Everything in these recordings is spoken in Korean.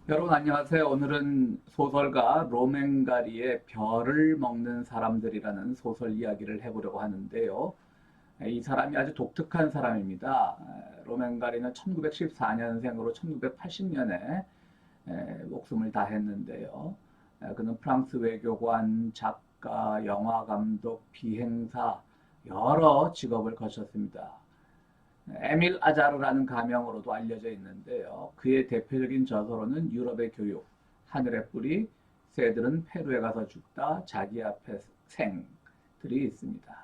여러분 안녕하세요. 오늘은 소설가 로맨가리의 별을 먹는 사람들이라는 소설 이야기를 해보려고 하는데요. 이 사람이 아주 독특한 사람입니다. 로맨가리는 1914년생으로 1980년에 목숨을 다했는데요. 그는 프랑스 외교관, 작가, 영화감독, 비행사 여러 직업을 거쳤습니다. 에밀 아자르라는 가명으로도 알려져 있는데요. 그의 대표적인 저서로는 유럽의 교육, 하늘의 뿌리, 새들은 페루에 가서 죽다, 자기 앞에 생들이 있습니다.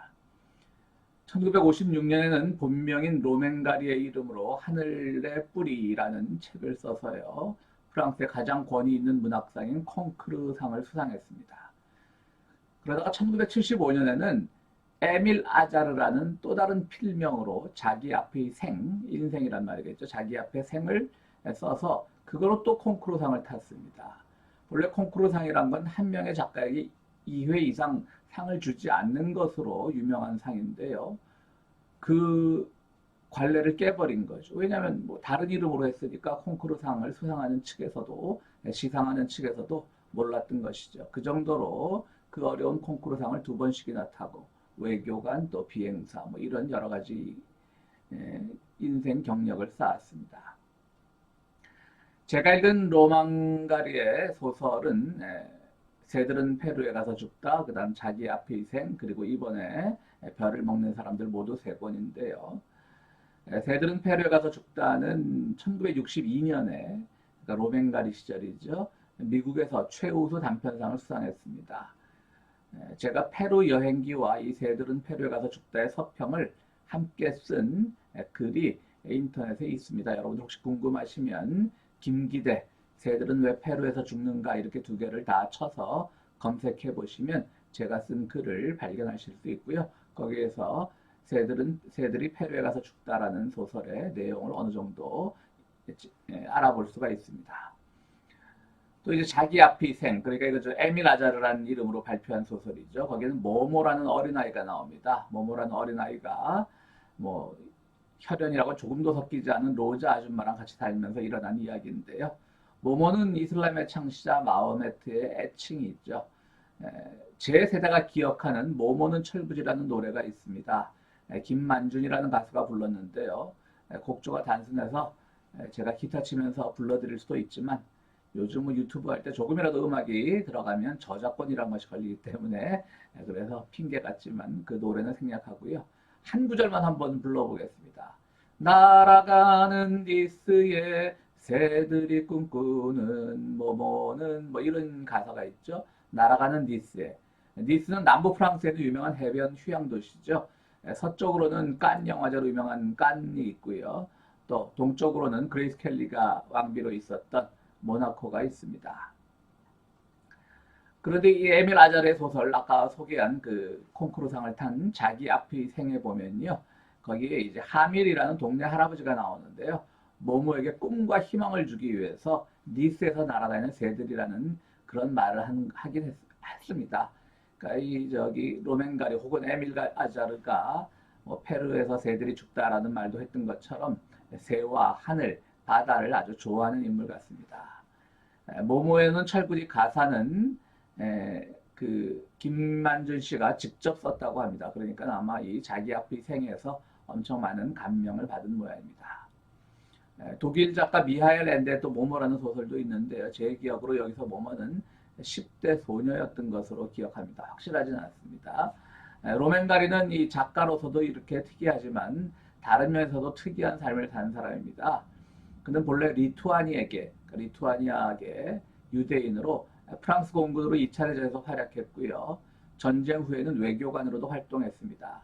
1956년에는 본명인 로맹가리의 이름으로 하늘의 뿌리라는 책을 써서요. 프랑스의 가장 권위 있는 문학상인 콩크르상을 수상했습니다. 그러다가 1975년에는 에밀 아자르라는 또 다른 필명으로 자기 앞의 인생이란 말이겠죠. 자기 앞의 생을 써서 그거로 또 콩쿠르상을 탔습니다. 원래 콩쿠르상이란 건 한 명의 작가에게 2회 이상 상을 주지 않는 것으로 유명한 상인데요. 그 관례를 깨버린 거죠. 왜냐하면 뭐 다른 이름으로 했으니까 콩쿠르상을 수상하는 측에서도 시상하는 측에서도 몰랐던 것이죠. 그 정도로 그 어려운 콩쿠르상을 두 번씩이나 타고 외교관 또 비행사 뭐 이런 여러 가지 인생 경력을 쌓았습니다. 제가 읽은 로망가리의 소설은 새들은 페루에 가서 죽다, 그 다음 자기 앞의 생, 그리고 이번에 별을 먹는 사람들 모두 세 권인데요. 새들은 페루에 가서 죽다는 1962년에 그러니까 로맹가리 시절이죠. 미국에서 최우수 단편상을 수상했습니다. 제가 페루 여행기와 이 새들은 페루에 가서 죽다의 서평을 함께 쓴 글이 인터넷에 있습니다. 여러분 혹시 궁금하시면 김기대 새들은 왜 페루에서 죽는가 이렇게 두 개를 다 쳐서 검색해 보시면 제가 쓴 글을 발견하실 수 있고요. 거기에서 새들이 페루에 가서 죽다라는 소설의 내용을 어느 정도 알아볼 수가 있습니다. 또 이제 자기 앞의 생, 그러니까 이거 에밀 아자르라는 이름으로 발표한 소설이죠. 거기는 모모라는 어린아이가 나옵니다. 모모라는 어린아이가 뭐 혈연이라고 조금도 섞이지 않은 로자 아줌마랑 같이 살면서 일어난 이야기인데요. 모모는 이슬람의 창시자 마호메트의 애칭이 있죠. 제 세대가 기억하는 모모는 철부지라는 노래가 있습니다. 김만준이라는 가수가 불렀는데요. 곡조가 단순해서 제가 기타 치면서 불러드릴 수도 있지만 요즘은 유튜브 할 때 조금이라도 음악이 들어가면 저작권이란 것이 걸리기 때문에 그래서 핑계 같지만 그 노래는 생략하고요. 한 구절만 한번 불러보겠습니다. 날아가는 니스에 새들이 꿈꾸는 모모는 뭐 이런 가사가 있죠. 날아가는 니스에. 니스는 남부 프랑스에도 유명한 해변 휴양 도시죠. 서쪽으로는 깐 영화제로 유명한 깐이 있고요. 또 동쪽으로는 그레이스 켈리가 왕비로 있었던 모나코가 있습니다. 그런데 이 에밀 아자르의 소설 아까 소개한 그 콩쿠르상을 탄 자기 앞의 생에 보면요. 거기에 이제 하밀이라는 동네 할아버지가 나오는데요. 모모에게 꿈과 희망을 주기 위해서 니스에서 날아다니는 새들이라는 그런 말을 하긴 했습니다. 그러니까 이 저기 로맹가리 혹은 에밀 아자르가 뭐 페루에서 새들이 죽다라는 말도 했던 것처럼 새와 하늘, 바다를 아주 좋아하는 인물 같습니다. 모모에는 철부지 가사는 그 김만준 씨가 직접 썼다고 합니다. 그러니까 아마 이 자기 앞의 생에서 엄청 많은 감명을 받은 모양입니다. 독일 작가 미하엘 엔데 또 모모라는 소설도 있는데요. 제 기억으로 여기서 모모는 10대 소녀였던 것으로 기억합니다. 확실하지는 않습니다. 로맨가리는 이 작가로서도 이렇게 특이하지만 다른 면에서도 특이한 삶을 사는 사람입니다. 그는 본래 리투아니아계 유대인으로 프랑스 공군으로 2차 대전에서 활약했고요. 전쟁 후에는 외교관으로도 활동했습니다.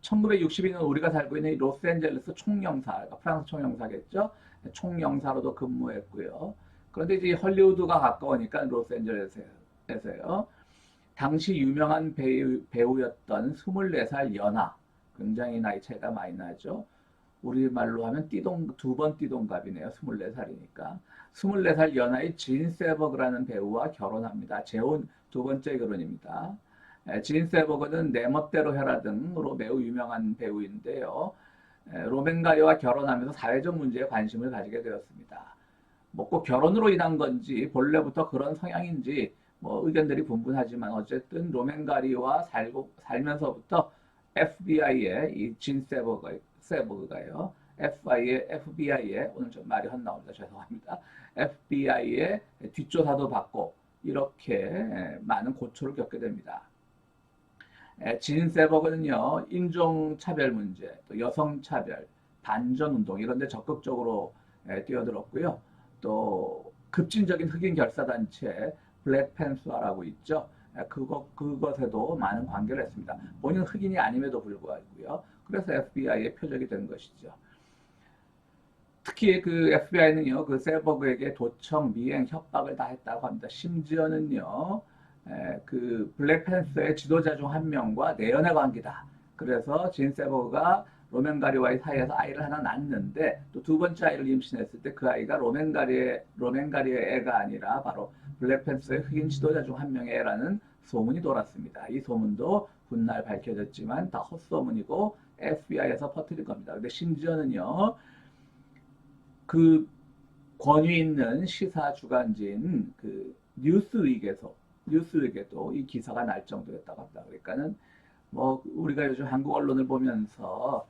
1962년 우리가 살고 있는 로스앤젤레스 총영사, 그러니까 프랑스 총영사겠죠. 총영사로도 근무했고요. 그런데 이제 헐리우드가 가까우니까 로스앤젤레스에서요. 당시 유명한 배우였던 24살 연하, 굉장히 나이 차이가 많이 나죠. 우리말로 하면 두 번 띠동갑이네요. 24살이니까. 24살 연하의 진 세버그라는 배우와 결혼합니다. 재혼 두 번째 결혼입니다. 진 세버그는 내 멋대로 해라 등으로 매우 유명한 배우인데요. 로맨가리와 결혼하면서 사회적 문제에 관심을 가지게 되었습니다. 뭐 꼭 결혼으로 인한 건지 본래부터 그런 성향인지 뭐 의견들이 분분하지만 어쨌든 로맨가리와 살면서부터 FBI의 이 진 세버그가요. FBI의 오늘 좀 말이 헛나옵니다. 죄송합니다. FBI의 뒷조사도 받고 이렇게 많은 고초를 겪게 됩니다. 진 세버그는요, 인종차별 문제, 또 여성차별, 반전운동 이런 데 적극적으로 뛰어들었고요. 또 급진적인 흑인 결사단체 블랙팬서라고 있죠. 그것에도 많은 관계를 했습니다. 본인은 흑인이 아님에도 불구하고요. 그래서 FBI의 표적이 된 것이죠. 특히 그 FBI는요, 그 세버그에게 도청, 미행, 협박을 다 했다고 합니다. 심지어는요, 그 블랙팬서의 지도자 중 한 명과 내연의 관계다. 그래서 진 세버그가 로맨가리와의 사이에서 아이를 하나 낳았는데 또 두 번째 아이를 임신했을 때 그 아이가 로맨가리의 애가 아니라 바로 블랙팬서의 흑인 지도자 중 한 명의 애라는 소문이 돌았습니다. 이 소문도 훗날 밝혀졌지만 다 헛소문이고 FBI에서 퍼뜨린 겁니다. 근데 심지어는요, 그 권위 있는 시사 주간지인 그 뉴스윅에도 이 기사가 날 정도였다고 합니다. 그러니까는 뭐 우리가 요즘 한국 언론을 보면서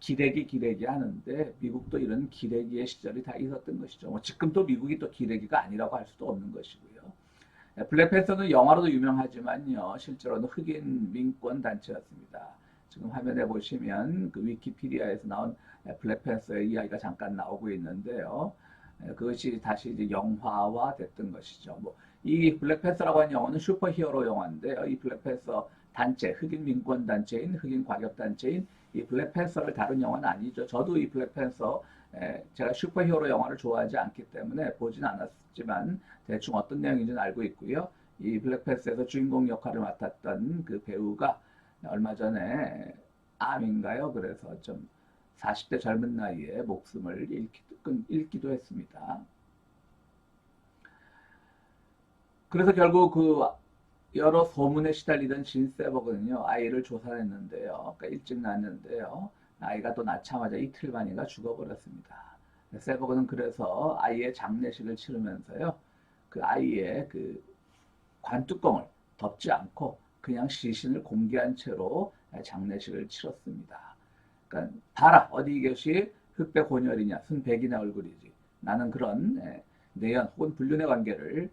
기레기 하는데 미국도 이런 기레기의 시절이 다 있었던 것이죠. 뭐 지금도 미국이 또 기레기가 아니라고 할 수도 없는 것이고요. 블랙팬서는 영화로도 유명하지만요, 실제로는 흑인 민권 단체였습니다. 지금 화면에 보시면 그 위키피디아에서 나온 블랙팬서의 이야기가 잠깐 나오고 있는데요. 그것이 다시 이제 영화화 됐던 것이죠. 뭐 이 블랙팬서라고 하는 영화는 슈퍼히어로 영화인데요. 이 블랙팬서 단체, 흑인 민권 단체인, 흑인 과격 단체인 이 블랙팬서를 다룬 영화는 아니죠. 저도 이 블랙팬서, 제가 슈퍼히어로 영화를 좋아하지 않기 때문에 보진 않았지만 대충 어떤 내용인지는 알고 있고요. 이 블랙팬서에서 주인공 역할을 맡았던 그 배우가 얼마 전에 암인가요? 그래서 좀 40대 젊은 나이에 목숨을 잃기도 했습니다. 그래서 결국 그 여러 소문에 시달리던 진 세버그는요, 아이를 조사했는데요. 그러니까 일찍 낳았는데요. 아이가 또 낳자마자 이틀 만인가 죽어버렸습니다. 세버그는 그래서 아이의 장례식을 치르면서요, 그 아이의 그 관뚜껑을 덮지 않고 그냥 시신을 공개한 채로 장례식을 치렀습니다. 그러니까 봐라, 어디 이것이 흑백 혼혈이냐, 순백인의 얼굴이지. 나는 그런 내연 혹은 불륜의 관계를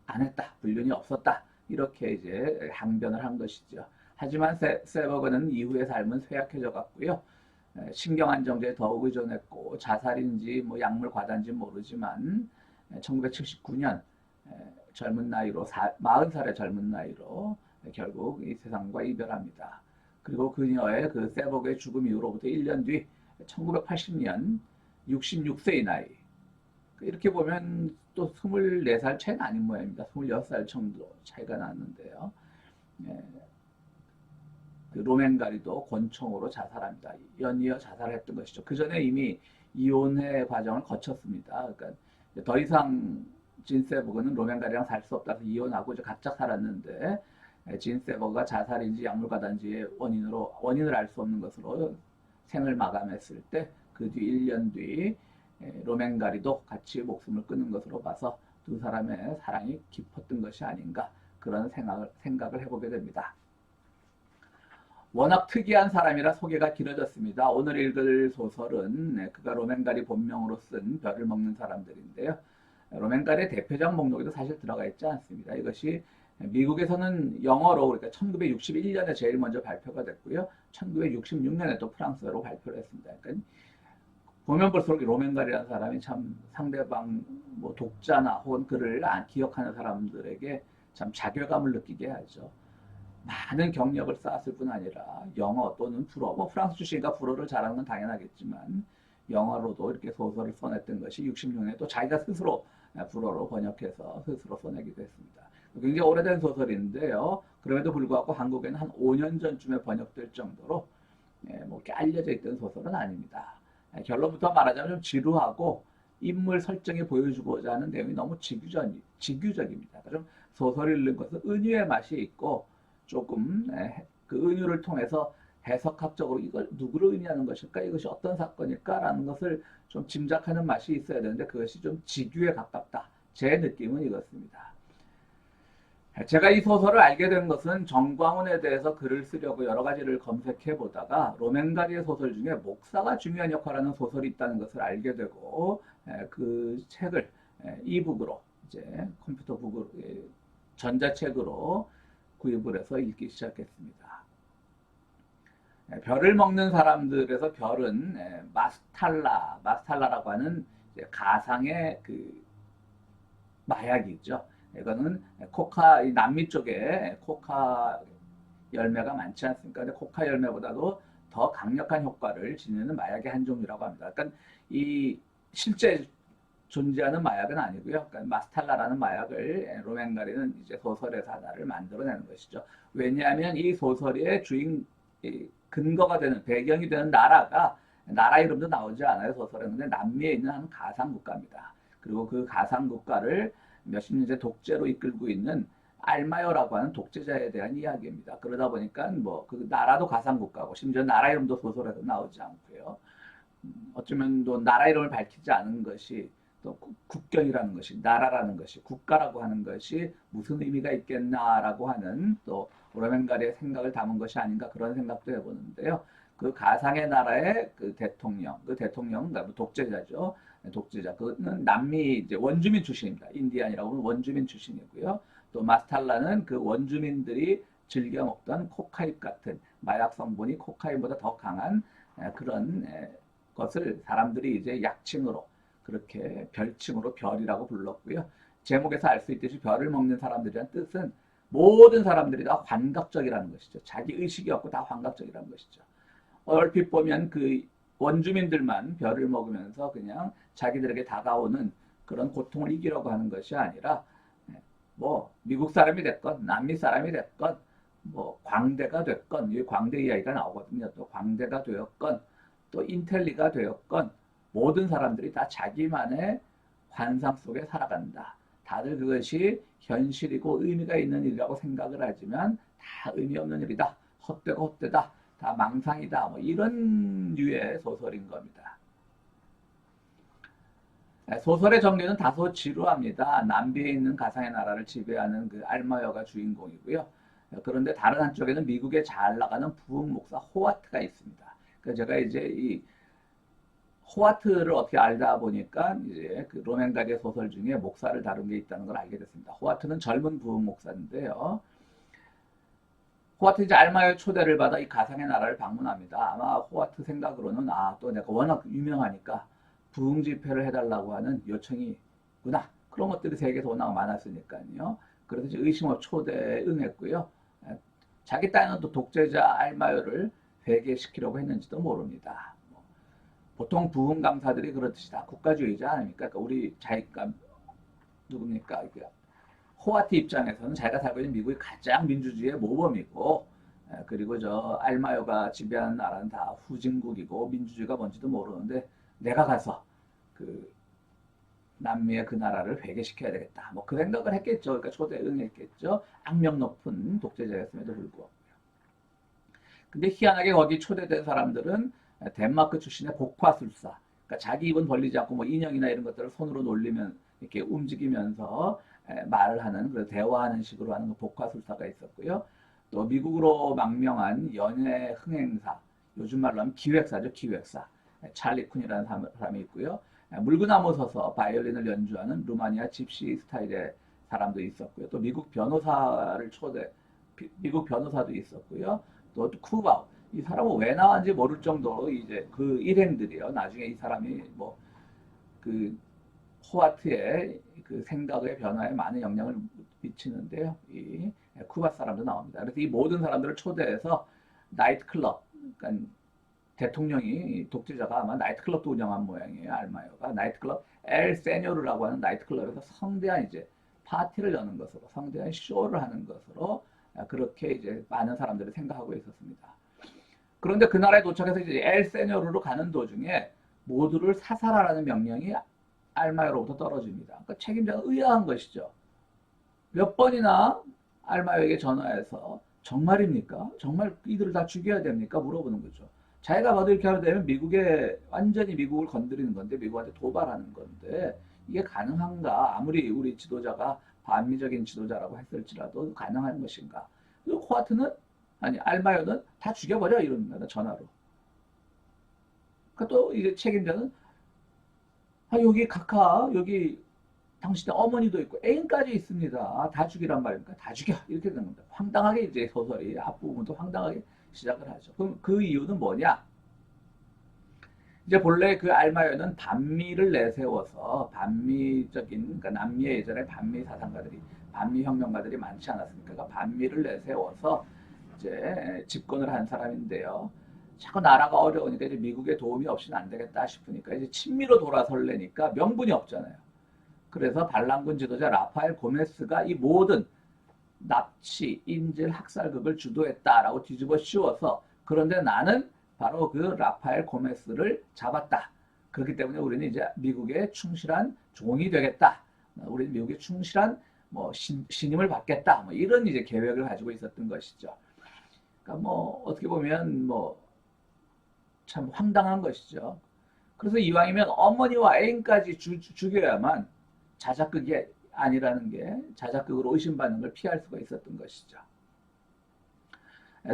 안 했다, 불륜이 없었다, 이렇게 이제 항변을 한 것이죠. 하지만 세버그는 이후의 삶은 쇠약해져 갔고요. 신경안정제에 더욱 의존했고 자살인지 뭐 약물 과다인지 모르지만 1979년 젊은 나이로 40살의 젊은 나이로 결국 이 세상과 이별합니다. 그리고 그녀의 그 세버그의 죽음 이후로부터 1년 뒤 1980년 66세의 나이. 이렇게 보면 또 24살 차이는 아닌 모양입니다. 26살 정도 차이가 났는데요. 그 로맨가리도 권총으로 자살합니다. 연이어 자살했던 것이죠. 그 전에 이미 이혼의 과정을 거쳤습니다. 그러니까 더 이상 진 세버그는 로맨가리랑 살 수 없다서 이혼하고 이제 각자 살았는데, 진 세버그가 자살인지 약물과다인지의 원인을 알 수 없는 것으로 생을 마감했을 때 그 뒤 1년 뒤 로맨가리도 같이 목숨을 끊은 것으로 봐서 두 사람의 사랑이 깊었던 것이 아닌가, 그런 생각을 해보게 됩니다. 워낙 특이한 사람이라 소개가 길어졌습니다. 오늘 읽을 소설은 그가 로맨가리 본명으로 쓴 별을 먹는 사람들인데요. 로맨가리의 대표작 목록에도 사실 들어가 있지 않습니다. 이것이 미국에서는 영어로, 그러니까 1961년에 제일 먼저 발표가 됐고요. 1966년에 또 프랑스어로 발표를 했습니다. 그러니까 보면 볼수록 로맨가리라는 사람이 참 상대방 뭐 독자나 혹은 그를 기억하는 사람들에게 참 자괴감을 느끼게 하죠. 많은 경력을 쌓았을 뿐 아니라 영어 또는 불어, 뭐 프랑스 출신이니까 불어를 잘하는 건 당연하겠지만 영어로도 이렇게 소설을 써냈던 것이 66년에 또 자기가 스스로 불어로 번역해서 스스로 써내기도 했습니다. 굉장히 오래된 소설인데요. 그럼에도 불구하고 한국에는 한 5년 전쯤에 번역될 정도로 뭐 이렇게 알려져 있던 소설은 아닙니다. 결론부터 말하자면 좀 지루하고 인물 설정이 보여주고자 하는 내용이 너무 지규적입니다. 좀 소설 읽는 것은 은유의 맛이 있고 조금 그 은유를 통해서 해석학적으로 이걸 누구를 의미하는 것일까? 이것이 어떤 사건일까? 라는 것을 좀 짐작하는 맛이 있어야 되는데 그것이 좀 직유에 가깝다. 제 느낌은 이렇습니다. 제가 이 소설을 알게 된 것은 정광훈에 대해서 글을 쓰려고 여러 가지를 검색해 보다가 로맨가리의 소설 중에 목사가 중요한 역할을 하는 소설이 있다는 것을 알게 되고 그 책을 이북으로 이제 컴퓨터 북으로 전자책으로 구입을 해서 읽기 시작했습니다. 별을 먹는 사람들에서 별은 마스탈라라고 하는 가상의 그 마약이죠. 이거는 이 남미 쪽에 코카 열매가 많지 않습니까? 근데 코카 열매보다도 더 강력한 효과를 지니는 마약의 한 종류라고 합니다. 그러니까 이 실제 존재하는 마약은 아니고요. 그러니까 마스탈라라는 마약을 로맨가리는 이제 소설에서 하나를 만들어내는 것이죠. 왜냐하면 이 소설의 근거가 되는 배경이 되는 나라 이름도 나오지 않아요. 소설은. 근데 남미에 있는 한 가상 국가입니다. 그리고 그 가상 국가를 몇십 년째 독재로 이끌고 있는 알마요라고 하는 독재자에 대한 이야기입니다. 그러다 보니까 뭐 그 나라도 가상 국가고 심지어 나라 이름도 소설에서 나오지 않고요. 어쩌면 또 나라 이름을 밝히지 않은 것이 또 국경이라는 것이 나라라는 것이 국가라고 하는 것이 무슨 의미가 있겠나라고 하는 또 로맨가리의 생각을 담은 것이 아닌가 그런 생각도 해보는데요. 그 가상의 나라의 그 대통령, 그러니까 독재자죠. 독재자. 그는 남미 이제 원주민 출신입니다. 인디안이라고 하면 원주민 출신이고요. 또 마스탈라는 그 원주민들이 즐겨 먹던 코카인 같은 마약 성분이 코카인보다 더 강한 그런 것을 사람들이 이제 약칭으로 그렇게 별칭으로 별이라고 불렀고요. 제목에서 알 수 있듯이 별을 먹는 사람들이란 뜻은 모든 사람들이 다 환각적이라는 것이죠. 자기 의식이 없고 다 환각적이라는 것이죠. 얼핏 보면 그 원주민들만 별을 먹으면서 그냥 자기들에게 다가오는 그런 고통을 이기려고 하는 것이 아니라 뭐 미국 사람이 됐건 남미 사람이 됐건 뭐 광대가 됐건 이 광대 이야기가 나오거든요. 또 광대가 되었건 또 인텔리가 되었건 모든 사람들이 다 자기만의 환상 속에 살아간다. 다들 그것이 현실이고 의미가 있는 일이라고 생각을 하지만 다 의미 없는 일이다. 헛되고 헛되다. 다 망상이다. 뭐 이런 류의 소설인 겁니다. 소설의 전개는 다소 지루합니다. 남비에 있는 가상의 나라를 지배하는 그 알마여가 주인공이고요. 그런데 다른 한쪽에는 미국에 잘 나가는 부흥 목사 호와트가 있습니다. 그래서 제가 이제 이 호와트를 어떻게 알다 보니까 이제 그 로맨가리의 소설 중에 목사를 다룬 게 있다는 걸 알게 됐습니다. 호와트는 젊은 부흥 목사인데요. 호와트 이제 알마의 초대를 받아 이 가상의 나라를 방문합니다. 아마 호와트 생각으로는 또 내가 워낙 유명하니까 부흥 집회를 해달라고 하는 요청이 있구나. 그런 것들이 세계에서 워낙 많았으니까요. 그래서 이제 의심 없이 초대에 응했고요. 자기 딸은 또 독재자 알마요를 회개시키려고 했는지도 모릅니다. 보통 부흥 강사들이 그렇듯이 다 국가주의자 아닙니까? 그러니까 우리 자기가 누굽니까? 호와트 입장에서는 자기가 살고 있는 미국이 가장 민주주의의 모범이고 그리고 저 알마요가 지배하는 나라는 다 후진국이고 민주주의가 뭔지도 모르는데 내가 가서 그 남미의 그 나라를 회개시켜야 되겠다. 뭐 그 생각을 했겠죠. 그러니까 초대에 응했겠죠. 악명 높은 독재자였음에도 불구하고요. 근데 희한하게 거기 초대된 사람들은 덴마크 출신의 복화술사. 그러니까 자기 입은 벌리지 않고 뭐 인형이나 이런 것들을 손으로 놀리면 이렇게 움직이면서 말을 하는, 그래서 대화하는 식으로 하는 복화술사가 있었고요. 또 미국으로 망명한 연예 흥행사, 요즘 말로 하면 기획사죠, 기획사. 찰리 쿤이라는 사람이 있고요. 물구나무 서서 바이올린을 연주하는 루마니아 집시 스타일의 사람도 있었고요. 또 미국 변호사도 있었고요. 또 쿠바우. 이 사람은 왜 나왔는지 모를 정도로 이제 그 일행들이요. 나중에 이 사람이 뭐 그 호와트의 그 생각의 변화에 많은 영향을 미치는데요. 이 쿠바 사람도 나옵니다. 그래서 이 모든 사람들을 초대해서 나이트클럽, 그러니까 대통령이 독재자가 아마 나이트클럽도 운영한 모양이에요. 알마요가 나이트클럽 엘 세뇨르라고 하는 나이트클럽에서 성대한 이제 파티를 여는 것으로, 성대한 쇼를 하는 것으로 그렇게 이제 많은 사람들이 생각하고 있었습니다. 그런데 그 나라에 도착해서 이제 엘 세뇨르로 가는 도중에 모두를 사살하라는 명령이 알마요로부터 떨어집니다. 그러니까 책임자는 의아한 것이죠. 몇 번이나 알마요에게 전화해서 정말입니까? 정말 이들을 다 죽여야 됩니까? 물어보는 거죠. 자기가 봐도 이렇게 하게 되면 미국에 완전히 미국을 건드리는 건데 미국한테 도발하는 건데 이게 가능한가? 아무리 우리 지도자가 반미적인 지도자라고 했을지라도 가능한 것인가? 그리고 코아트는 아니 알마요는 다 죽여버려 이러는 거다 전화로. 그러니까 또 이제 책임자는 아 여기 카카 여기 당신의 어머니도 있고 애인까지 있습니다. 다 죽이란 말입니까? 다 죽여 이렇게 되는 겁니다. 황당하게 이제 소설이 앞부분도 황당하게 시작을 하죠. 그럼 그 이유는 뭐냐? 이제 본래 그 알마요는 반미를 내세워서 반미적인 그러니까 남미의 예전에 반미 사상가들이 반미 혁명가들이 많지 않았습니까? 그러니까 반미를 내세워서 이제 집권을 한 사람인데요. 자꾸 나라가 어려우니까 이제 미국의 도움이 없이는 안 되겠다 싶으니까 이제 친미로 돌아설래니까 명분이 없잖아요. 그래서 반란군 지도자 라파엘 고메스가 이 모든 납치, 인질, 학살극을 주도했다라고 뒤집어 씌워서 그런데 나는 바로 그 라파엘 고메스를 잡았다. 그렇기 때문에 우리는 이제 미국의 충실한 종이 되겠다. 우리는 미국의 충실한 뭐 신임을 받겠다. 뭐 이런 이제 계획을 가지고 있었던 것이죠. 그러니까 뭐 어떻게 보면 뭐 참 황당한 것이죠. 그래서 이왕이면 어머니와 애인까지 죽여야만 자작극이 아니라는 게 자작극으로 의심받는 걸 피할 수가 있었던 것이죠.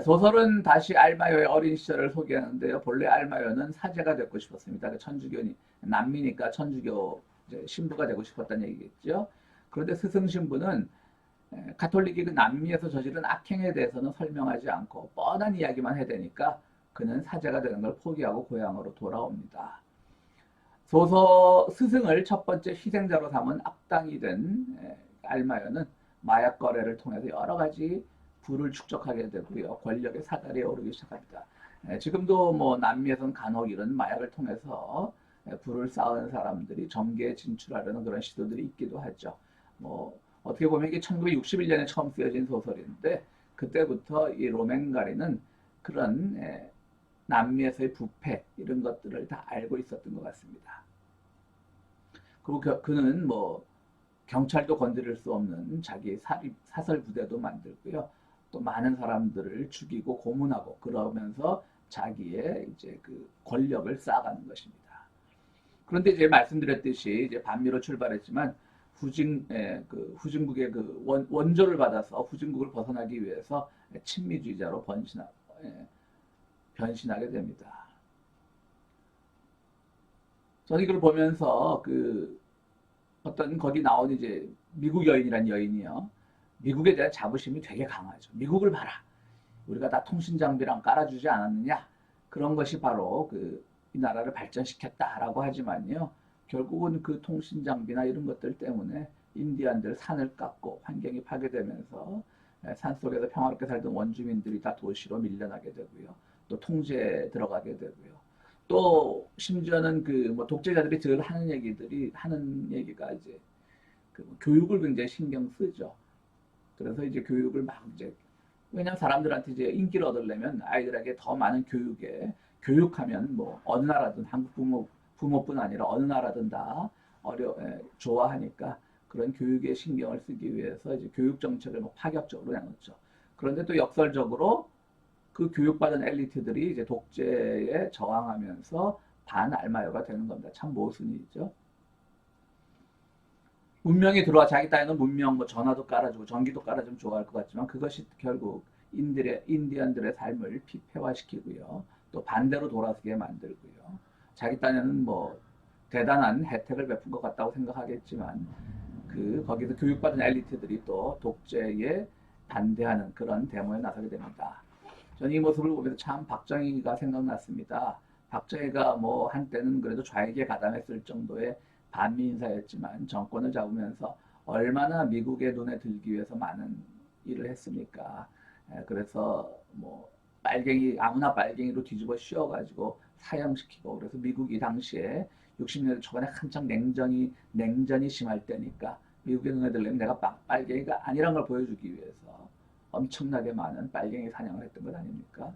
소설은 다시 알마요의 어린 시절을 소개하는데요. 본래 알마요는 사제가 되고 싶었습니다. 천주교니 남미니까 천주교 신부가 되고 싶었다는 얘기겠죠. 그런데 스승 신부는 가톨릭이 그 남미에서 저지른 악행에 대해서는 설명하지 않고 뻔한 이야기만 해대니까 그는 사제가 되는 걸 포기하고 고향으로 돌아옵니다. 소서 스승을 첫 번째 희생자로 삼은 악당이 된 알마요는 마약 거래를 통해서 여러 가지 부를 축적하게 되고요. 권력의 사다리에 오르기 시작합니다. 지금도 뭐 남미에서는 간혹 이런 마약을 통해서 부를 쌓은 사람들이 정계에 진출하려는 그런 시도들이 있기도 하죠. 뭐 어떻게 보면 이게 1961년에 처음 쓰여진 소설인데 그때부터 이 로맨가리는 그런 남미에서의 부패 이런 것들을 다 알고 있었던 것 같습니다. 그리고 그는 뭐 경찰도 건드릴 수 없는 자기 사설 부대도 만들고요. 또 많은 사람들을 죽이고 고문하고 그러면서 자기의 이제 그 권력을 쌓아가는 것입니다. 그런데 이제 말씀드렸듯이 이제 반미로 출발했지만 후진국의 그 원조를 받아서 후진국을 벗어나기 위해서 친미주의자로 변신하게 됩니다. 저는 이걸 보면서 그 어떤 거기 나온 이제 미국 여인이란 여인이요. 미국에 대한 자부심이 되게 강하죠. 미국을 봐라. 우리가 다 통신 장비랑 깔아주지 않았느냐. 그런 것이 바로 이 나라를 발전시켰다라고 하지만요. 결국은 그 통신 장비나 이런 것들 때문에 인디안들 산을 깎고 환경이 파괴되면서 산속에서 평화롭게 살던 원주민들이 다 도시로 밀려나게 되고요. 또 통제에 들어가게 되고요. 또 심지어는 그 뭐 독재자들이 늘 하는 얘기가 이제 그 교육을 굉장히 신경 쓰죠. 그래서 이제 교육을 막 이제 왜냐하면 사람들한테 이제 인기를 얻으려면 아이들에게 더 많은 교육하면 뭐 어느 나라든 한국 부모뿐 아니라 어느 나라든 다 좋아하니까 그런 교육에 신경을 쓰기 위해서 이제 교육 정책을 뭐 파격적으로 내놓죠. 그런데 또 역설적으로 그 교육받은 엘리트들이 이제 독재에 저항하면서 반알마요가 되는 겁니다. 참 모순이죠. 문명이 들어와 자기 땅에는 문명 뭐 전화도 깔아주고 전기도 깔아주면 좋아할 것 같지만 그것이 결국 인디언들의 삶을 피폐화시키고요. 또 반대로 돌아서게 만들고요. 자기 땅에는 뭐 대단한 혜택을 베푼 것 같다고 생각하겠지만 거기서 교육받은 엘리트들이 또 독재에 반대하는 그런 데모에 나서게 됩니다. 저는 이 모습을 보면서 참 박정희가 생각났습니다. 박정희가 뭐 한때는 그래도 좌익에 가담했을 정도의 반미 인사였지만 정권을 잡으면서 얼마나 미국의 눈에 들기 위해서 많은 일을 했습니까? 그래서 뭐 아무나 빨갱이로 뒤집어 씌워가지고 사형시키고 그래서 미국이 당시에 60년대 초반에 한창 냉전이 심할 때니까 미국의 눈에 들려면 내가 빨갱이가 아니란 걸 보여주기 위해서 엄청나게 많은 빨갱이 사냥을 했던 것 아닙니까?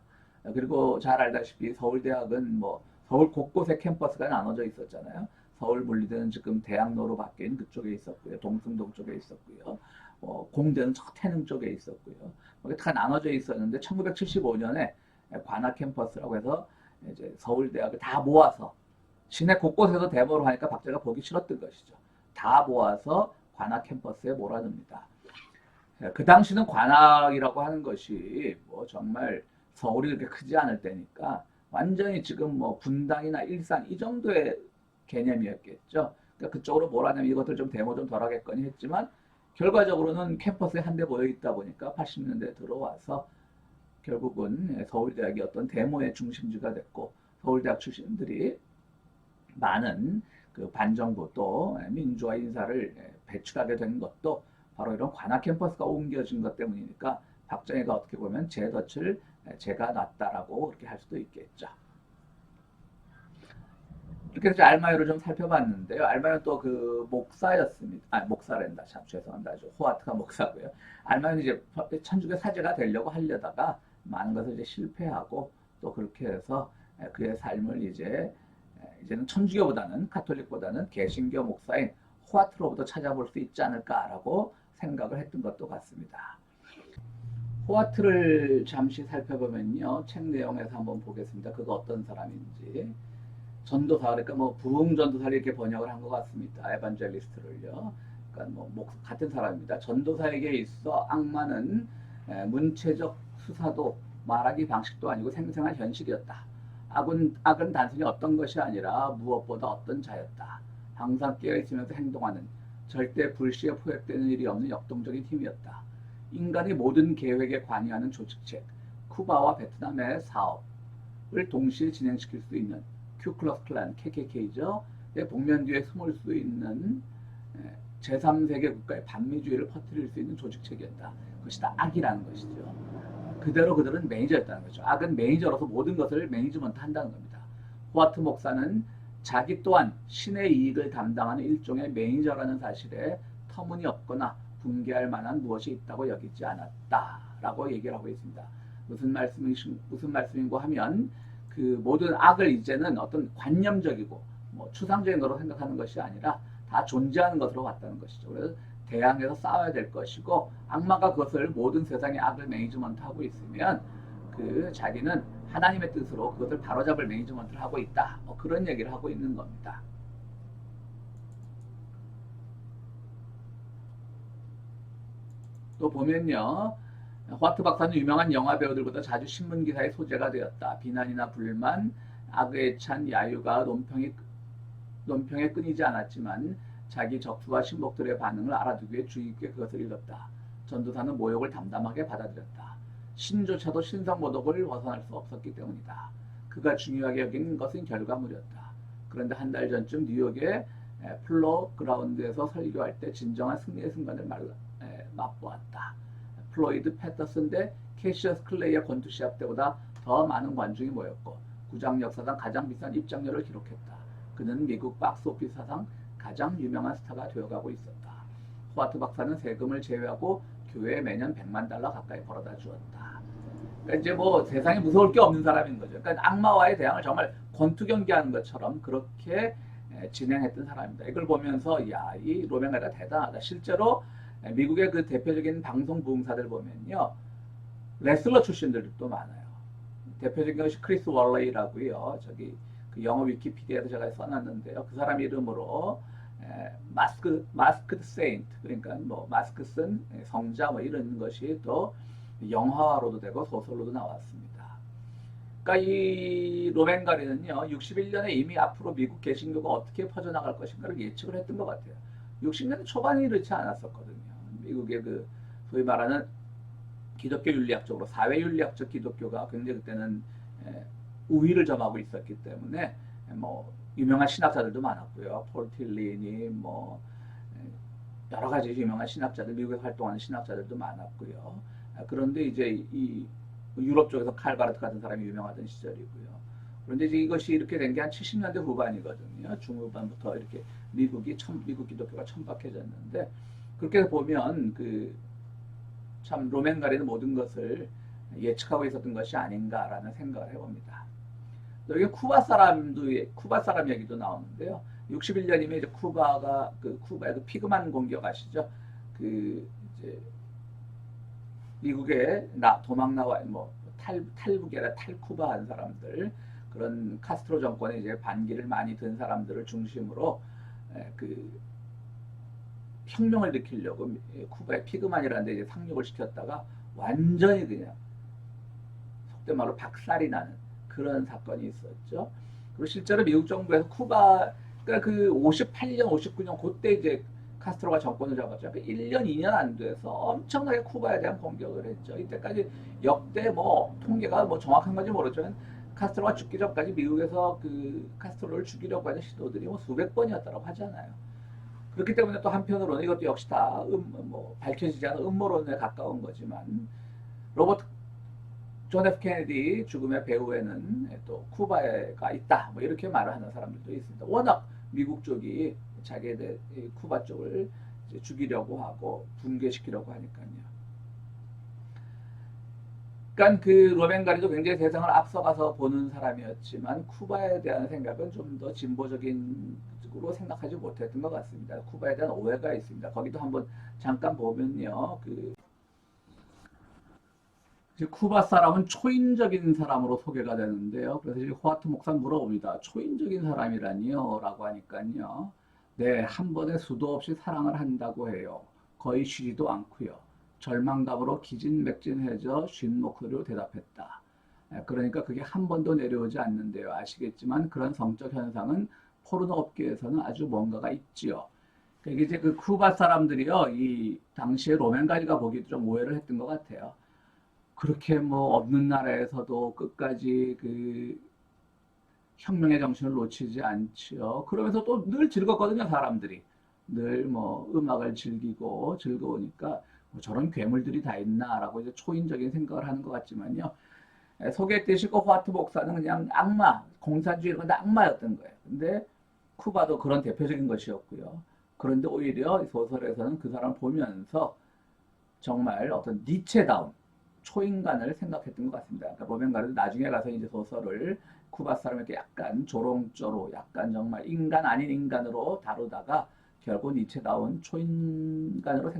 그리고 잘 알다시피 서울대학은 뭐 서울 곳곳에 캠퍼스가 나눠져 있었잖아요. 서울 물리대는 지금 대학로로 바뀐 그쪽에 있었고요. 동승동 쪽에 있었고요. 공대는 서태릉 쪽에 있었고요. 이렇게 다 나눠져 있었는데 1975년에 관악 캠퍼스라고 해서 이제 서울대학을 다 모아서 시내 곳곳에서 데모를 하니까 박정희가 보기 싫었던 것이죠. 다 모아서 관악 캠퍼스에 몰아넣습니다. 그 당시는 관악이라고 하는 것이 뭐 정말 서울이 그렇게 크지 않을 때니까 완전히 지금 뭐 분당이나 일산 이 정도의 개념이었겠죠. 그러니까 그쪽으로 몰아내면 이것들 좀 데모 좀 덜 하겠거니 했지만 결과적으로는 캠퍼스에 한 대 모여 있다 보니까 80년대 들어와서 결국은 서울대학이 어떤 데모의 중심지가 됐고 서울대학 출신들이 많은 그 반정부 또 민주화 인사를 배출하게 된 것도 바로 이런 관악 캠퍼스가 옮겨진 것 때문이니까 박정희가 어떻게 보면 제 덫을 제가 놨다라고 그렇게 할 수도 있겠죠. 이렇게 해서 알마이를 좀 살펴봤는데요. 알마이는 또 그 목사였습니다. 아, 목사랜다. 참 죄송합니다. 아주 호와트가 목사고요. 알마이는 이제 천주교 사제가 되려고 하려다가 많은 것을 이제 실패하고 또 그렇게 해서 그의 삶을 이제는 천주교보다는 카톨릭보다는 개신교 목사인 호와트로부터 찾아볼 수 있지 않을까라고 생각을 했던 것도 같습니다. 호와트를 잠시 살펴보면요. 책 내용에서 한번 보겠습니다. 그가 어떤 사람인지. 전도사, 그러니까 뭐 부흥전도사를 이렇게 번역을 한 것 같습니다. 에반젤리스트를요. 그러니까 뭐 같은 사람입니다. 전도사에게 있어 악마는 문체적 수사도 말하기 방식도 아니고 생생한 현실이었다. 악은 단순히 어떤 것이 아니라 무엇보다 어떤 자였다. 항상 깨어있으면서 행동하는 절대 불시에 포획되는 일이 없는 역동적인 힘이었다. 인간의 모든 계획에 관여하는 조직책, 쿠바와 베트남의 사업을 동시에 진행시킬 수 있는 큐클러스 클란, KKK죠. 복면 뒤에 숨을 수 있는 제3세계 국가의 반미주의를 퍼뜨릴 수 있는 조직책이었다. 그것이 다 악이라는 것이죠. 그들은 매니저였다는 거죠. 악은 매니저로서 모든 것을 매니지먼트 한다는 겁니다. 호와트 목사는 자기 또한 신의 이익을 담당하는 일종의 매니저라는 사실에 터무니없거나 붕괴할 만한 무엇이 있다고 여기지 않았다라고 얘기를 하고 있습니다. 무슨 말씀인고 하면 그 모든 악을 이제는 어떤 관념적이고 뭐 추상적인 것으로 생각하는 것이 아니라 다 존재하는 것으로 봤다는 것이죠. 그래서 대항해서 싸워야 될 것이고 악마가 그것을 모든 세상의 악을 매니지먼트하고 있으면 그 자기는 하나님의 뜻으로 그것을 바로잡을 매니지먼트를 하고 있다. 뭐 그런 얘기를 하고 있는 겁니다. 또 보면요. 호와트 박사는 유명한 영화 배우들보다 자주 신문 기사의 소재가 되었다. 비난이나 불만, 악에 찬 야유가 논평에 끊이지 않았지만 자기 적수와 신복들의 반응을 알아두기 위해 주의 깊게 그것을 읽었다. 전도사는 모욕을 담담하게 받아들였다. 신조차도 신성모독을 벗어날 수 없었기 때문이다. 그가 중요하게 여긴 것은 결과물이었다. 그런데 한 달 전쯤 뉴욕의 플로 그라운드에서 설교할 때 진정한 승리의 순간을 맛보았다. 플로이드 패터슨 대 캐시어스 클레이의 권투 시합 때보다 더 많은 관중이 모였고 구장 역사상 가장 비싼 입장료를 기록했다. 그는 미국 박스오피스 사상 가장 유명한 스타가 되어가고 있었다. 호와트 박사는 세금을 제외하고 교회에 매년 100만 달러 가까이 벌어다 주었다. 그러니까 이제 뭐 세상에 무서울 게 없는 사람인 거죠. 그러니까 악마와의 대항을 정말 권투 경기하는 것처럼 그렇게 진행했던 사람입니다. 이걸 보면서 야, 이 로맨가가 대단하다. 실제로 미국의 그 대표적인 방송 부흥사들 보면요, 레슬러 출신들도 많아요. 대표적인 것이 크리스 월레이라고요. 저기 그 영어 위키피디아에도 제가 써놨는데요. 그 사람 이름으로 마스크드 세인트, 그러니까 뭐 마스크 쓴 성자 뭐 이런 것이 또 영화화로도 되고 소설로도 나왔습니다. 그러니까 이 로맨가리는요, 61년에 이미 앞으로 미국 개신교가 어떻게 퍼져나갈 것인가를 예측을 했던 것 같아요. 60년대 초반이 이렇지 않았었거든요. 미국의 그 소위 말하는 기독교 윤리학적으로 사회윤리학적 기독교가 굉장히 그때는 우위를 점하고 있었기 때문에 뭐 유명한 신학자들도 많았고요. 폴 틸린이 뭐 여러 가지 유명한 신학자들, 미국에서 활동하는 신학자들도 많았고요. 그런데 이제 이 유럽 쪽에서 칼바르트 같은 사람이 유명하던 시절이고요. 그런데 이제 이것이 이렇게 된 게 한 70년대 후반이거든요. 중후반부터 이렇게 미국 기독교가 천박해졌는데, 그렇게 보면 참 로맨가리는 모든 것을 예측하고 있었던 것이 아닌가라는 생각을 해봅니다. 여기 쿠바 사람 얘기도 나오는데요. 61년이면 이제 쿠바가 쿠바의 그 피그만 공격 아시죠? 그 이제 미국에 도망 나와 뭐 탈북이 아니라 탈쿠바 한 사람들 그런 카스트로 정권에 이제 반기를 많이 든 사람들을 중심으로 그 혁명을 일으키려고 쿠바의 피그만이라는 데 이제 상륙을 시켰다가 완전히 그냥 속된 말로 박살이 나는 그런 사건이 있었죠. 그리고 실제로 미국 정부에서 쿠바 그러니까 그 58년, 59년 그때 이제 카스트로가 정권을 잡았죠. 1년, 2년 안 돼서 엄청나게 쿠바에 대한 공격을 했죠. 이때까지 역대 뭐 통계가 뭐 정확한 건지 모르지만 카스트로가 죽기 전까지 미국에서 그 카스트로를 죽이려고 하는 시도들이 뭐 수백 번이었다고 하잖아요. 그렇기 때문에 또 한편으로는 이것도 역시 다 뭐 밝혀지지 않은 음모론에 가까운 거지만 로버트 존 F 케네디 죽음의 배후에는 또 쿠바가 있다 뭐 이렇게 말을 하는 사람들도 있습니다. 워낙 미국 쪽이 자기네 쿠바 쪽을 이제 죽이려고 하고 붕괴시키려고 하니까요. 그러니까 그 로벤 가리도 굉장히 세상을 앞서가서 보는 사람이었지만 쿠바에 대한 생각은 좀 더 진보적인 쪽으로 생각하지 못했던 것 같습니다. 쿠바에 대한 오해가 있습니다. 거기도 한번 잠깐 보면요. 이제 쿠바 사람은 초인적인 사람으로 소개가 되는데요. 그래서 이제 호아트 목사는 물어봅니다. 초인적인 사람이라니요? 라고 하니까요. 네, 한 번에 수도 없이 사랑을 한다고 해요. 거의 쉬지도 않고요. 절망감으로 기진맥진해져 쉰 목소리로 대답했다. 그러니까 그게 한 번도 내려오지 않는데요. 아시겠지만 그런 성적 현상은 포르노 업계에서는 아주 뭔가가 있지요. 이게 이제 그 쿠바 사람들이요, 이 당시에 로맨 가리가 보기도 좀 오해를 했던 것 같아요. 그렇게 뭐 없는 나라에서도 끝까지 그 혁명의 정신을 놓치지 않지요. 그러면서 또 늘 즐겁거든요, 사람들이. 늘 뭐 음악을 즐기고 즐거우니까 뭐 저런 괴물들이 다 있나라고 이제 초인적인 생각을 하는 것 같지만요. 소개했듯이 그 호아트 목사는 그냥 악마, 공산주의 이런 데 악마였던 거예요. 근데 쿠바도 그런 대표적인 것이었고요. 그런데 오히려 소설에서는 그 사람을 보면서 정말 어떤 니체다운 초인간을 생각했던 것 같습니다. 그러니까 로벤가르도 나중에 가서 이제 소설을 쿠바 사람에게 약간 조롱조로 약간 정말 인간 아닌 인간으로 다루다가 결국 니체다운 초인간으로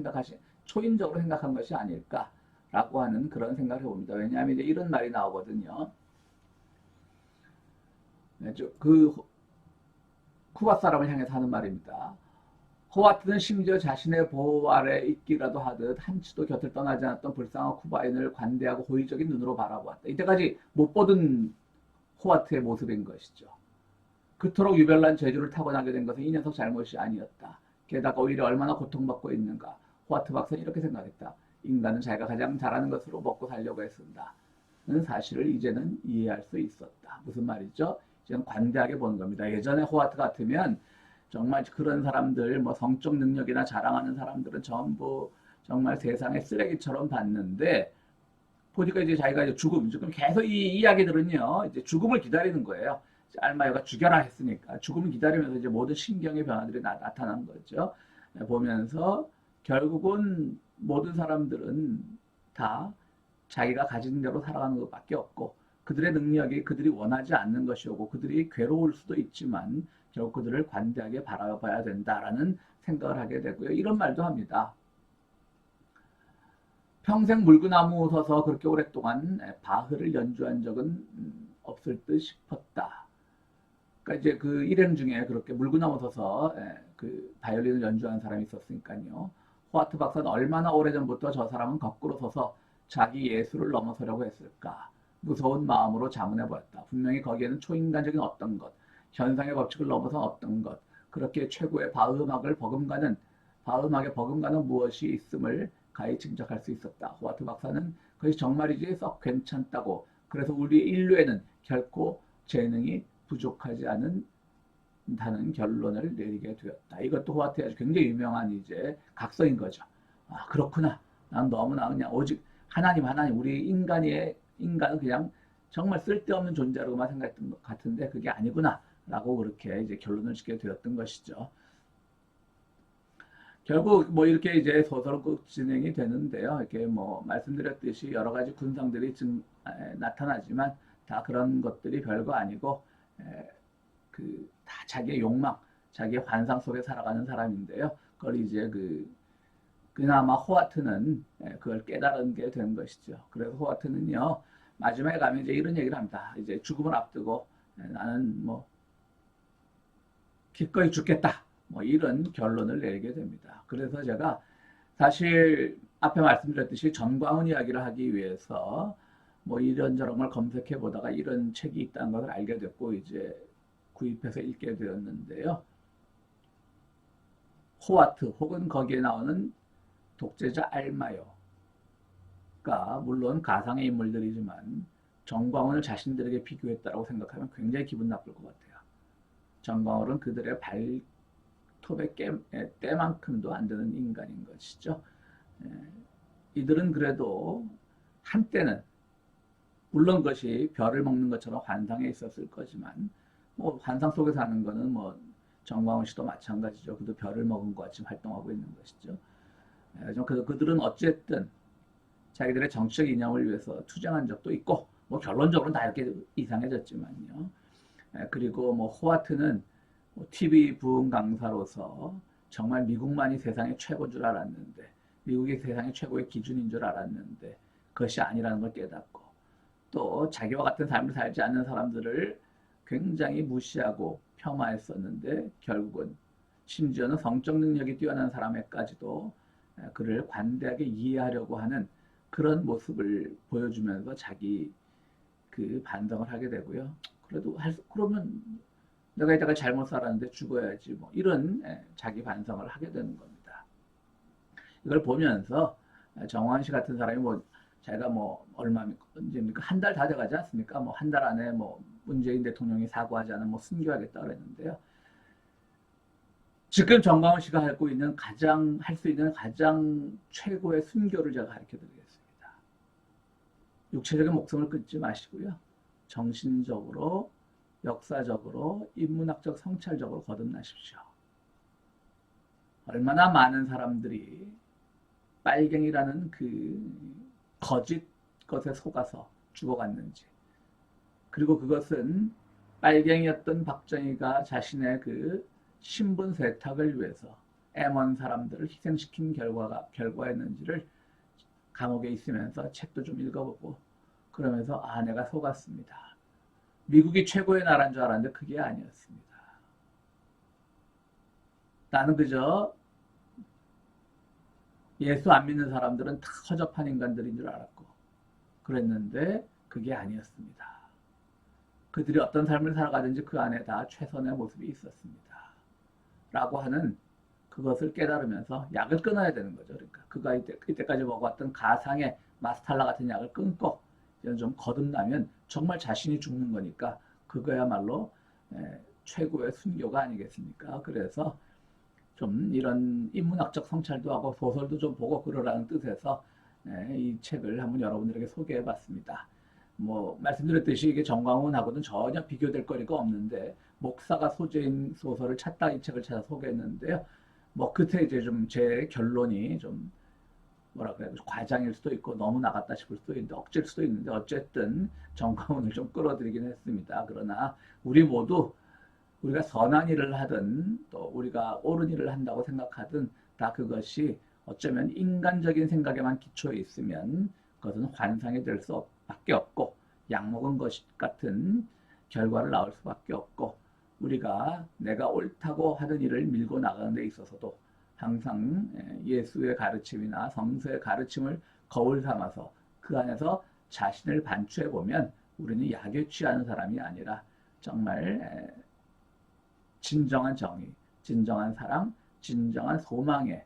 초인적으로 생각한 것이 아닐까라고 하는 그런 생각을 해봅니다. 왜냐하면 이제 이런 말이 나오거든요. 그 쿠바 사람을 향해서 하는 말입니다. 호와트는 심지어 자신의 보호 아래 있기라도 하듯 한치도 곁을 떠나지 않았던 불쌍한 쿠바인을 관대하고 호의적인 눈으로 바라보았다. 이때까지 못 보던 호와트의 모습인 것이죠. 그토록 유별난 재주를 타고나게 된 것은 이 녀석 잘못이 아니었다. 게다가 오히려 얼마나 고통받고 있는가. 호와트 박사는 이렇게 생각했다. 인간은 자기가 가장 잘하는 것으로 먹고 살려고 했습니다. 는 사실을 이제는 이해할 수 있었다. 무슨 말이죠? 이제는 관대하게 보는 겁니다. 예전에 호와트 같으면 정말 그런 사람들, 뭐 성적 능력이나 자랑하는 사람들은 전부 정말 세상의 쓰레기처럼 봤는데, 보니까 이제 자기가 이제 지금 계속 이 이야기들은요, 이제 죽음을 기다리는 거예요. 알마이어가 죽여라 했으니까 죽음을 기다리면서 이제 모든 신경의 변화들이 나타난 거죠. 보면서 결국은 모든 사람들은 다 자기가 가진 대로 살아가는 것밖에 없고, 그들의 능력이 그들이 원하지 않는 것이고, 그들이 괴로울 수도 있지만 결국 그들을 관대하게 바라봐야 된다라는 생각을 하게 되고요. 이런 말도 합니다. 평생 물구나무 서서 그렇게 오랫동안 바흐를 연주한 적은 없을 듯 싶었다. 그러니까 이제 그 일행 중에 그렇게 물구나무 서서 그 바이올린을 연주한 사람이 있었으니까요. 호아트 박사는 얼마나 오래전부터 저 사람은 거꾸로 서서 자기 예술을 넘어서려고 했을까. 무서운 마음으로 자문해 보았다. 분명히 거기에는 초인간적인 어떤 것, 현상의 법칙을 넘어선 어떤 것, 그렇게 최고의 바흐음악의 버금가는 무엇이 있음을 가히 짐작할 수 있었다. 호아트 박사는 그것이 정말이지 썩 괜찮다고, 그래서 우리 인류에는 결코 재능이 부족하지 않다는 결론을 내리게 되었다. 이것도 호아트의 아주 굉장히 유명한 이제 각서인 거죠. 아, 그렇구나. 난 너무나 그냥 오직 하나님, 우리 인간은 그냥 정말 쓸데없는 존재라고만 생각했던 것 같은데 그게 아니구나. 라고 그렇게 이제 결론을 짓게 되었던 것이죠. 결국 뭐 이렇게 이제 소설은 꼭 진행이 되는데요. 이렇게 뭐 말씀드렸듯이 여러 가지 군상들이 나타나지만 다 그런 것들이 별거 아니고 그 다 자기의 욕망, 자기 환상 속에 살아가는 사람인데요. 그걸 이제 그나마 호와트는 그걸 깨달은 게 된 것이죠. 그래서 호와트는요, 마지막에 가면 이제 이런 얘기를 합니다. 이제 죽음을 앞두고 나는 뭐 기꺼이 죽겠다. 뭐 이런 결론을 내리게 됩니다. 그래서 제가 사실 앞에 말씀드렸듯이 전광훈 이야기를 하기 위해서 뭐 이런저런 걸 검색해 보다가 이런 책이 있다는 것을 알게 됐고 이제 구입해서 읽게 되었는데요. 호와트 혹은 거기에 나오는 독재자 알마요가 물론 가상의 인물들이지만 전광훈을 자신들에게 비교했다고 생각하면 굉장히 기분 나쁠 것 같아요. 전광훈은 그들의 발톱의 때만큼도 안 되는 인간인 것이죠. 이들은 그래도 한때는 물론 그것이 별을 먹는 것처럼 환상에 있었을 거지만 뭐 환상 속에 사는 거는 뭐 정광훈 씨도 마찬가지죠. 그도 별을 먹은 것 같이 활동하고 있는 것이죠. 그들은 어쨌든 자기들의 정치적 이념을 위해서 투쟁한 적도 있고 뭐 결론적으로는 다 이렇게 이상해졌지만요. 그리고 뭐 호와트는 TV 부흥 강사로서 정말 미국만이 세상의 최고인 줄 알았는데 미국이 세상의 최고의 기준인 줄 알았는데 그것이 아니라는 걸 깨닫고 또 자기와 같은 삶을 살지 않는 사람들을 굉장히 무시하고 폄하했었는데 결국은 심지어는 성적 능력이 뛰어난 사람에까지도 그를 관대하게 이해하려고 하는 그런 모습을 보여주면서 자기 반성을 하게 되고요. 그래도 그러면 내가 이따가 잘못 살았는데 죽어야지 뭐 이런 자기 반성을 하게 되는 겁니다. 이걸 보면서 정환 씨 같은 사람이 뭐 자기가 뭐 언제입니까? 한 달 다 돼가지 않습니까? 뭐 한 달 안에 뭐 문재인 대통령이 사과하지 않으면 뭐 순교하겠다 그랬는데요. 지금 정광훈 씨가 할 수 있는 가장 최고의 순교를 제가 가르쳐 드리겠습니다. 육체적인 목숨을 끊지 마시고요. 정신적으로, 역사적으로, 인문학적, 성찰적으로 거듭나십시오. 얼마나 많은 사람들이 빨갱이라는 거짓 것에 속아서 죽어갔는지. 그리고 그것은 빨갱이였던 박정희가 자신의 신분 세탁을 위해서 M1 사람들을 희생시킨 결과였는지를 감옥에 있으면서 책도 좀 읽어보고 그러면서 내가 속았습니다. 미국이 최고의 나라인 줄 알았는데 그게 아니었습니다. 나는 그저 예수 안 믿는 사람들은 다 허접한 인간들인 줄 알았고 그랬는데 그게 아니었습니다. 그들이 어떤 삶을 살아가든지 그 안에 다 최선의 모습이 있었습니다. 라고 하는 그것을 깨달으면서 약을 끊어야 되는 거죠. 그러니까 그가 이때까지 먹어왔던 가상의 마스탈라 같은 약을 끊고 이제는 좀 거듭나면 정말 자신이 죽는 거니까 그거야말로 최고의 순교가 아니겠습니까? 그래서 좀 이런 인문학적 성찰도 하고 소설도 좀 보고 그러라는 뜻에서 이 책을 한번 여러분들에게 소개해 봤습니다. 뭐 말씀드렸듯이 이게 정광훈하고는 전혀 비교될 거리가 없는데 목사가 소재인 소설을 찾다 이 책을 찾아 소개했는데요. 뭐 끝에 이제 좀 제 결론이 좀 뭐라 그래야 되지 과장일 수도 있고 너무 나갔다 싶을 수도 있는데 억지일 수도 있는데 어쨌든 정광훈을 좀 끌어들이긴 했습니다. 그러나 우리 모두 우리가 선한 일을 하든 또 우리가 옳은 일을 한다고 생각하든 다 그것이 어쩌면 인간적인 생각에만 기초해 있으면 그것은 환상이 될 수밖에 없고 약먹은 것 같은 결과를 낳을 수밖에 없고 우리가 내가 옳다고 하는 일을 밀고 나가는 데 있어서도 항상 예수의 가르침이나 성서의 가르침을 거울 삼아서 그 안에서 자신을 반추해 보면 우리는 약에 취하는 사람이 아니라 정말 진정한 정의, 진정한 사랑, 진정한 소망에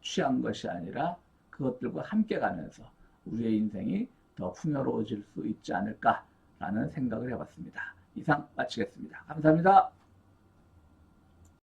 취한 것이 아니라 그것들과 함께 가면서 우리의 인생이 더 풍요로워질 수 있지 않을까라는 생각을 해봤습니다. 이상 마치겠습니다. 감사합니다.